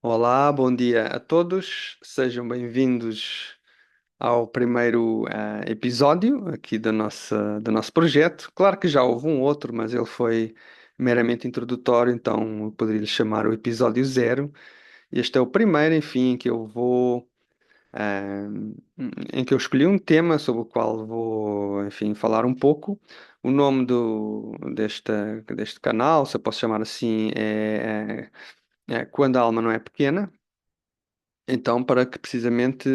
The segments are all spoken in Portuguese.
Olá, bom dia a todos. Sejam bem-vindos ao primeiro episódio aqui do nosso projeto. Claro que já houve um outro, mas ele foi meramente introdutório, então eu poderia lhe chamar o episódio zero. Este é o primeiro, enfim, ah, em que eu escolhi um tema sobre o qual vou, enfim, falar um pouco. O nome deste canal, se eu posso chamar assim, é Quando a Alma Não É Pequena. Então, para que precisamente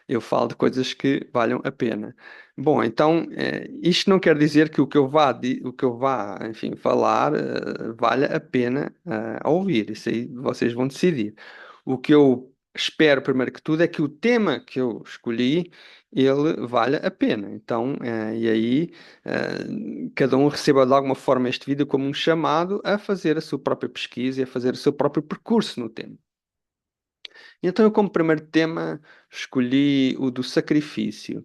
eu fale de coisas que valham a pena. Bom, então, isto não quer dizer que o que eu vá, enfim, falar valha a pena ouvir. Isso aí vocês vão decidir. O que eu espero, primeiro que tudo, é que o tema que eu escolhi, ele valha a pena. Então, e aí, cada um receba de alguma forma este vídeo como um chamado a fazer a sua própria pesquisa e a fazer o seu próprio percurso no tema. Então, eu, como primeiro tema, escolhi o do sacrifício.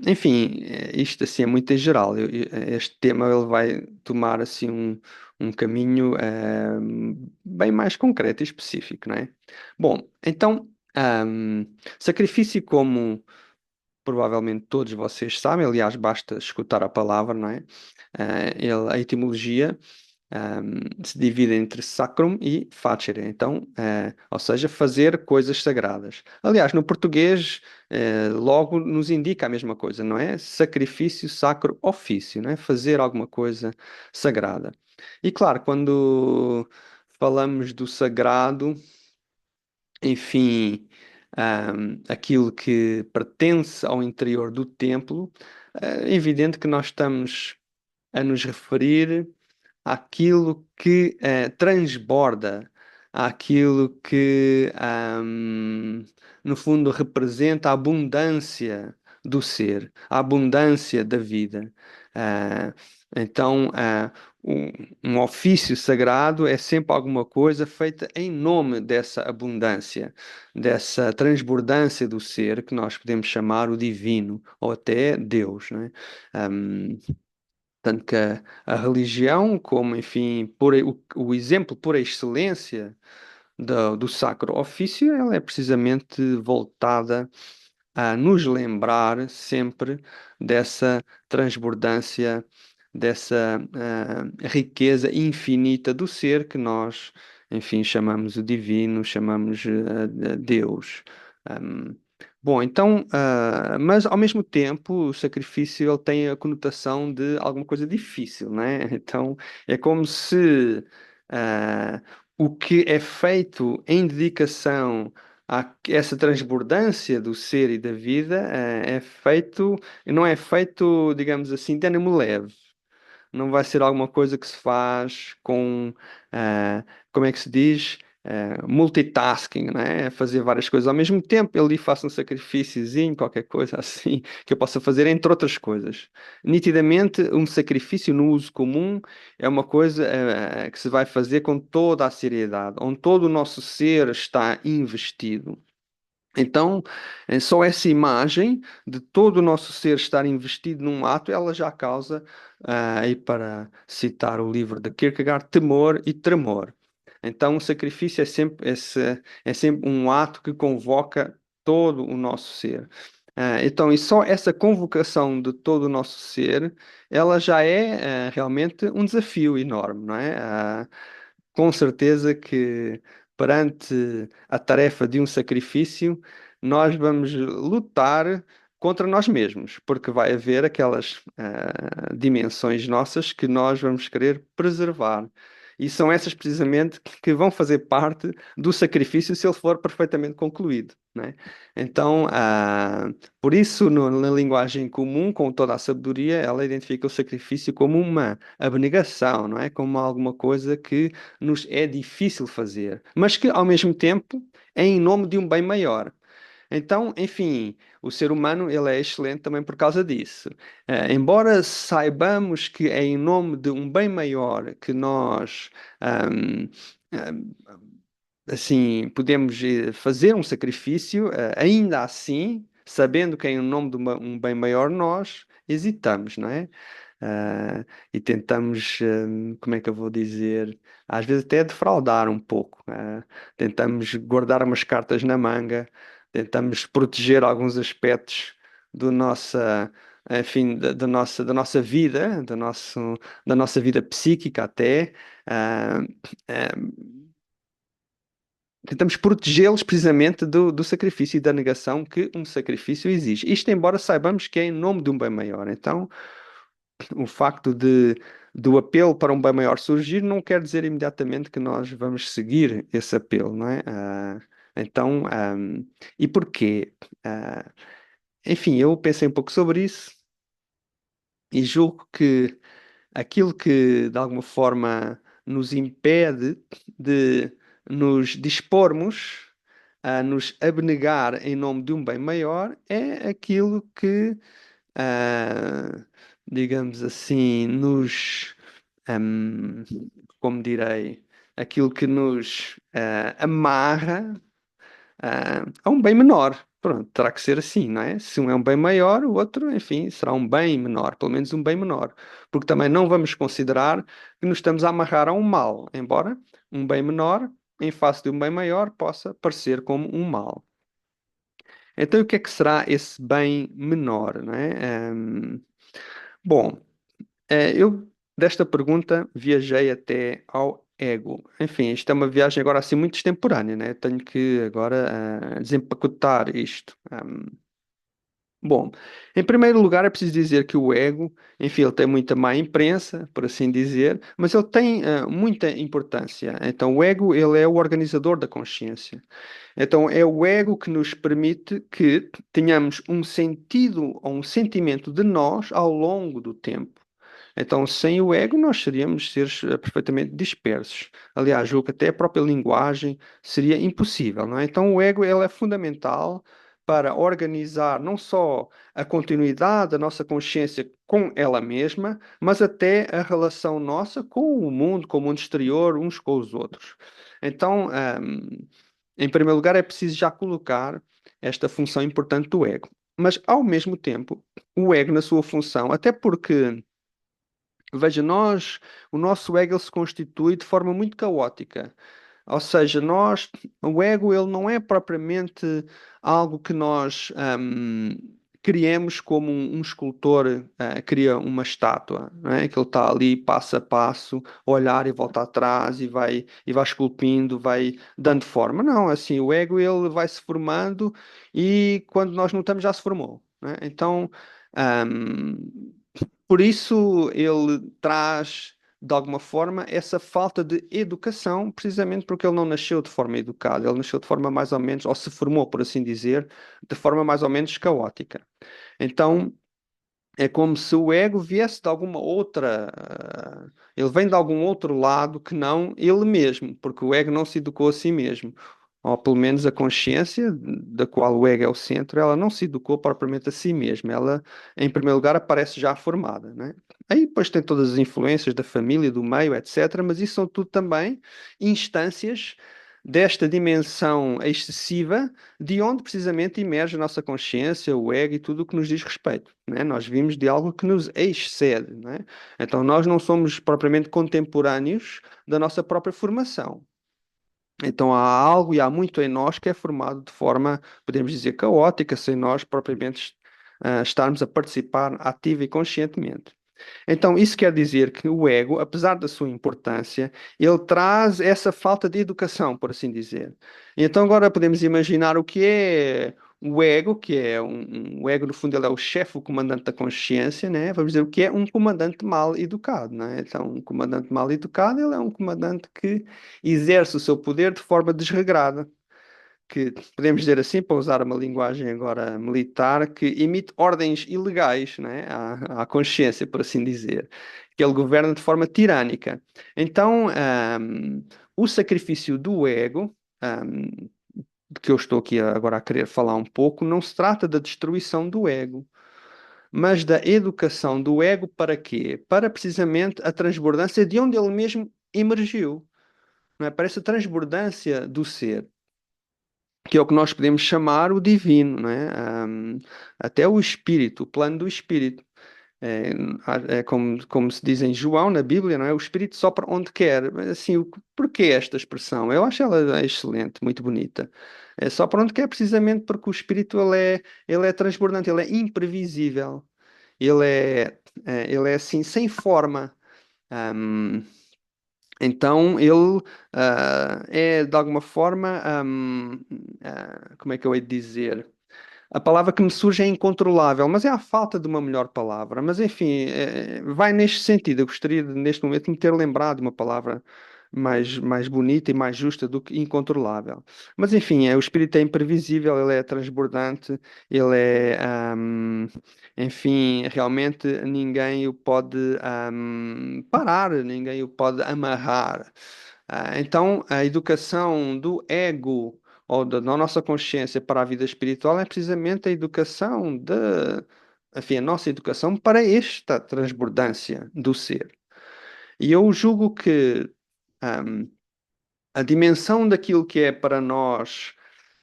Enfim, isto assim é muito em geral. Este tema ele vai tomar assim um caminho bem mais concreto e específico, não é? Bom, então, sacrifício, como provavelmente todos vocês sabem, aliás, basta escutar a palavra, não é? A etimologia se divide entre sacrum e facere, então, ou seja, fazer coisas sagradas. Aliás, no português, logo nos indica a mesma coisa, não é? Sacrifício, sacro, ofício, não é? Fazer alguma coisa sagrada. E claro, quando falamos do sagrado, enfim, aquilo que pertence ao interior do templo, é evidente que nós estamos a nos referir àquilo que transborda, àquilo que, no fundo, representa a abundância do ser, a abundância da vida. Ah, então, um, um ofício sagrado é sempre alguma coisa feita em nome dessa abundância, dessa transbordância do ser que nós podemos chamar o divino ou até Deus, não é? Tanto que a religião, como, enfim, o exemplo por excelência do sacro ofício, ela é precisamente voltada a nos lembrar sempre dessa transbordância, dessa riqueza infinita do ser que nós, enfim, chamamos o divino, chamamos Deus. Um, Bom, então, mas ao mesmo tempo, o sacrifício ele tem a conotação de alguma coisa difícil, né? Então, é como se o que é feito em dedicação a essa transbordância do ser e da vida não é feito, digamos assim, de ânimo leve. Não vai ser alguma coisa que se faz com, como é que se diz? Multitasking, né? Fazer várias coisas ao mesmo tempo. Eu ali faço um sacrifíciozinho, qualquer coisa assim, que eu possa fazer, entre outras coisas. Nitidamente, um sacrifício no uso comum é uma coisa, que se vai fazer com toda a seriedade, onde todo o nosso ser está investido. Então, só essa imagem de todo o nosso ser estar investido num ato, ela já causa, e para citar o livro de Kierkegaard, temor e tremor. Então, o sacrifício é sempre um ato que convoca todo o nosso ser. Então, e só essa convocação de todo o nosso ser, ela já é, realmente um desafio enorme, não é? Com certeza que perante a tarefa de um sacrifício, nós vamos lutar contra nós mesmos, porque vai haver aquelas dimensões nossas que nós vamos querer preservar. E são essas precisamente que vão fazer parte do sacrifício se ele for perfeitamente concluído, né? Então, por isso, na linguagem comum, com toda a sabedoria, ela identifica o sacrifício como uma abnegação, não é? Como alguma coisa que nos é difícil fazer, mas que ao mesmo tempo é em nome de um bem maior. Então, enfim, o ser humano ele é excelente também por causa disso. Embora saibamos que é em nome de um bem maior que nós ahm, ahm, assim podemos fazer um sacrifício, ainda assim, sabendo que é em nome de um bem maior, nós hesitamos, não é? ah, e tentamos, como é que eu vou dizer, às vezes até defraudar um pouco. Tentamos guardar umas cartas na manga, tentamos proteger alguns aspectos do nossa, enfim, da nossa vida, da nossa vida psíquica até. ah, ah, Tentamos protegê-los precisamente do sacrifício e da negação que um sacrifício exige. Isto, embora saibamos que é em nome de um bem maior. Então, o facto do apelo para um bem maior surgir não quer dizer imediatamente que nós vamos seguir esse apelo, não é? Então, e porquê? Ah, Enfim, eu pensei um pouco sobre isso e julgo que aquilo que de alguma forma nos impede de nos dispormos a nos abnegar em nome de um bem maior é aquilo que, ah, digamos assim, ahm, como direi, aquilo que nos amarra a um bem menor. Pronto, terá que ser assim, não é? Se um é um bem maior, o outro, enfim, será um bem menor, pelo menos um bem menor. Porque também não vamos considerar que nos estamos a amarrar a um mal, embora um bem menor, em face de um bem maior, possa parecer como um mal. Então, o que é que será esse bem menor, não é? Bom, eu desta pergunta viajei até ao ego. Enfim, isto é uma viagem agora assim muito extemporânea, né? Tenho que agora desempacotar isto. Bom, em primeiro lugar é preciso dizer que o ego, enfim, ele tem muita má imprensa, por assim dizer, mas ele tem muita importância. Então, o ego, ele é o organizador da consciência. Então, é o ego que nos permite que tenhamos um sentido ou um sentimento de nós ao longo do tempo. Então, sem o ego, nós seríamos seres perfeitamente dispersos. Aliás, julgo que até a própria linguagem seria impossível, não é? Então, o ego, ele é fundamental para organizar não só a continuidade da nossa consciência com ela mesma, mas até a relação nossa com o mundo exterior, uns com os outros. Então, em primeiro lugar, é preciso já colocar esta função importante do ego. Mas, ao mesmo tempo, o ego, na sua função, até porque veja, o nosso ego ele se constitui de forma muito caótica. Ou seja, o ego ele não é propriamente algo que nós criemos como um escultor cria uma estátua, não é? Que ele está ali passo a passo, a olhar e volta atrás e vai esculpindo, vai dando forma. Não, assim, o ego ele vai se formando e quando nós notamos já se formou, não é? Então, hum, por isso ele traz, de alguma forma, essa falta de educação, precisamente porque ele não nasceu de forma educada, ele nasceu de forma mais ou menos, ou se formou, por assim dizer, de forma mais ou menos caótica. Então, é como se o ego viesse de alguma outra. Ele vem de algum outro lado que não ele mesmo, porque o ego não se educou a si mesmo. Ou pelo menos a consciência, da qual o ego é o centro, ela não se educou propriamente a si mesma. Ela, em primeiro lugar, aparece já formada, né? Aí depois tem todas as influências da família, do meio, etc. Mas isso são tudo também instâncias desta dimensão excessiva de onde precisamente emerge a nossa consciência, o ego e tudo o que nos diz respeito, né? Nós vimos de algo que nos excede, né? Então nós não somos propriamente contemporâneos da nossa própria formação. Então há algo e há muito em nós que é formado de forma, podemos dizer, caótica, sem nós propriamente estarmos a participar ativa e conscientemente. Então, isso quer dizer que o ego, apesar da sua importância, ele traz essa falta de educação, por assim dizer. E então, agora podemos imaginar o que é o ego, que é o ego, no fundo, ele é o chefe, o comandante da consciência, né? Vamos dizer o que é um comandante mal educado, né? Então, um comandante mal educado, ele é um comandante que exerce o seu poder de forma desregrada que podemos dizer assim, para usar uma linguagem agora militar, que emite ordens ilegais, né, à consciência, por assim dizer, que ele governa de forma tirânica. Então, o sacrifício do ego, de que eu estou aqui agora a querer falar um pouco, não se trata da destruição do ego, mas da educação do ego para quê? Para precisamente a transbordância de onde ele mesmo emergiu. Não é? Para essa transbordância do ser que é o que nós podemos chamar o divino, não é? Até o espírito, o plano do espírito. É, é como se diz em João, na Bíblia, não é? O Espírito sopra onde quer. Mas, assim, porquê esta expressão? Eu acho ela excelente, muito bonita. É sopra onde quer precisamente porque o Espírito ele é transbordante, ele é imprevisível. Ele é assim, sem forma. Ahm, então ele é de alguma forma, como é que eu hei de dizer? A palavra que me surge é incontrolável, mas é a falta de uma melhor palavra. Mas enfim, vai neste sentido. Eu gostaria de, neste momento me ter lembrado de uma palavra mais bonita e mais justa do que incontrolável. Mas enfim, o espírito é imprevisível, ele é transbordante, ele é, enfim, realmente ninguém o pode parar, ninguém o pode amarrar. Então, a educação do ego ou da nossa consciência para a vida espiritual é precisamente a educação enfim, a nossa educação para esta transbordância do ser. E eu julgo que ahm, a dimensão daquilo que é para nós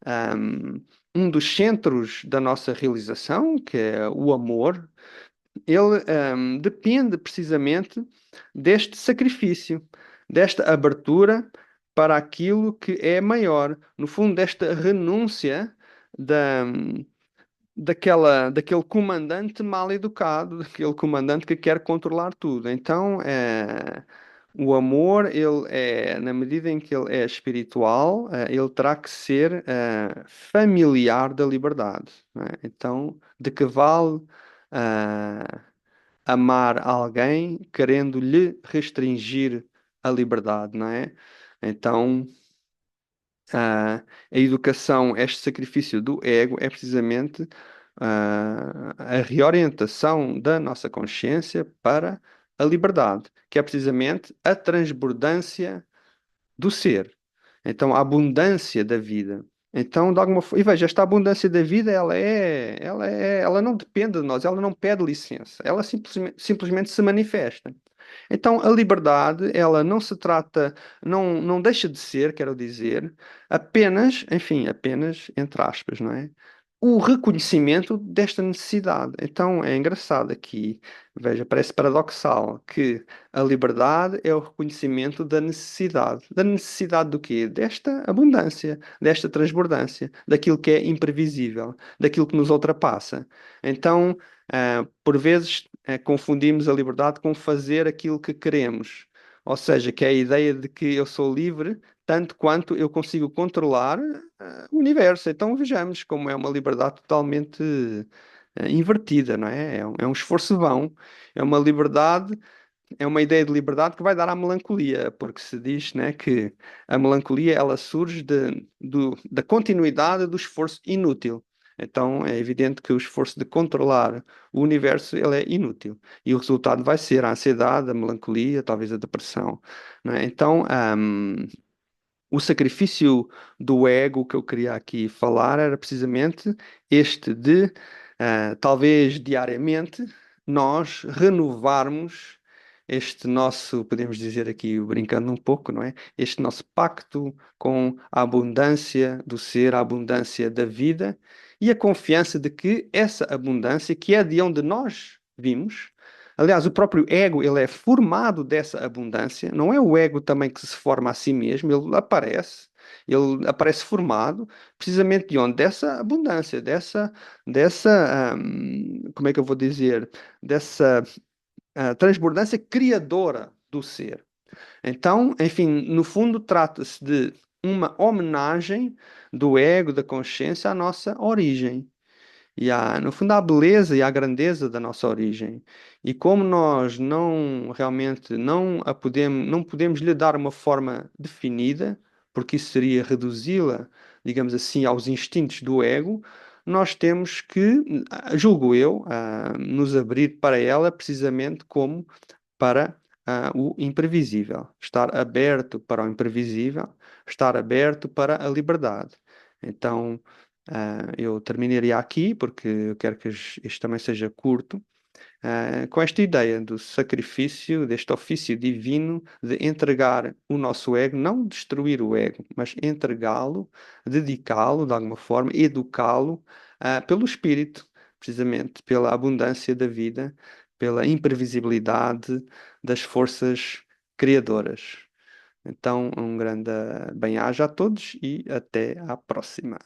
ahm, um dos centros da nossa realização, que é o amor, ele depende precisamente deste sacrifício, desta abertura para aquilo que é maior. No fundo, desta renúncia da, daquele comandante mal educado, daquele comandante que quer controlar tudo. Então, o amor, ele na medida em que ele é espiritual, ele terá que ser familiar da liberdade, não é? Então, de que vale amar alguém querendo lhe restringir a liberdade, não é? Então, a educação, este sacrifício do ego é precisamente a reorientação da nossa consciência para a liberdade, que é precisamente a transbordância do ser. Então, a abundância da vida. Então, de alguma forma, e veja, esta abundância da vida, ela não depende de nós, ela não pede licença, ela simplesmente se manifesta. Então, a liberdade, ela não se trata, não deixa de ser, quero dizer, apenas, enfim, apenas, entre aspas, não é? O reconhecimento desta necessidade. Então, é engraçado aqui, veja, parece paradoxal que a liberdade é o reconhecimento da necessidade. Da necessidade do quê? Desta abundância, desta transbordância, daquilo que é imprevisível, daquilo que nos ultrapassa. Então, por vezes, confundimos a liberdade com fazer aquilo que queremos. Ou seja, que é a ideia de que eu sou livre tanto quanto eu consigo controlar, o universo. Então, vejamos como é uma liberdade totalmente invertida, não é? É um esforço vão, é uma liberdade, é uma ideia de liberdade que vai dar à melancolia, porque se diz, né, que a melancolia ela surge da continuidade do esforço inútil. Então é evidente que o esforço de controlar o universo ele é inútil e o resultado vai ser a ansiedade, a melancolia, talvez a depressão, não é? Então, o sacrifício do ego que eu queria aqui falar era precisamente este de, talvez diariamente, nós renovarmos este nosso, podemos dizer aqui, brincando um pouco, não é? Este nosso pacto com a abundância do ser, a abundância da vida e a confiança de que essa abundância, que é de onde nós vimos, aliás, o próprio ego, ele é formado dessa abundância. Não é o ego também que se forma a si mesmo, ele aparece formado precisamente de onde? Dessa abundância, como é que eu vou dizer? Dessa transbordância criadora do ser. Então, enfim, no fundo, trata-se de uma homenagem do ego, da consciência à nossa origem no fundo, à beleza e à grandeza da nossa origem. E como nós não realmente não podemos lhe dar uma forma definida, porque isso seria reduzi-la, digamos assim, aos instintos do ego, nós temos que, julgo eu, nos abrir para ela precisamente como para o imprevisível. Estar aberto para o imprevisível, estar aberto para a liberdade. Então, eu terminaria aqui, porque eu quero que isto também seja curto, com esta ideia do sacrifício, deste ofício divino de entregar o nosso ego, não destruir o ego, mas entregá-lo, dedicá-lo de alguma forma, educá-lo, pelo Espírito, precisamente pela abundância da vida pela imprevisibilidade das forças criadoras. Então, um grande bem-aja a todos e até à próxima.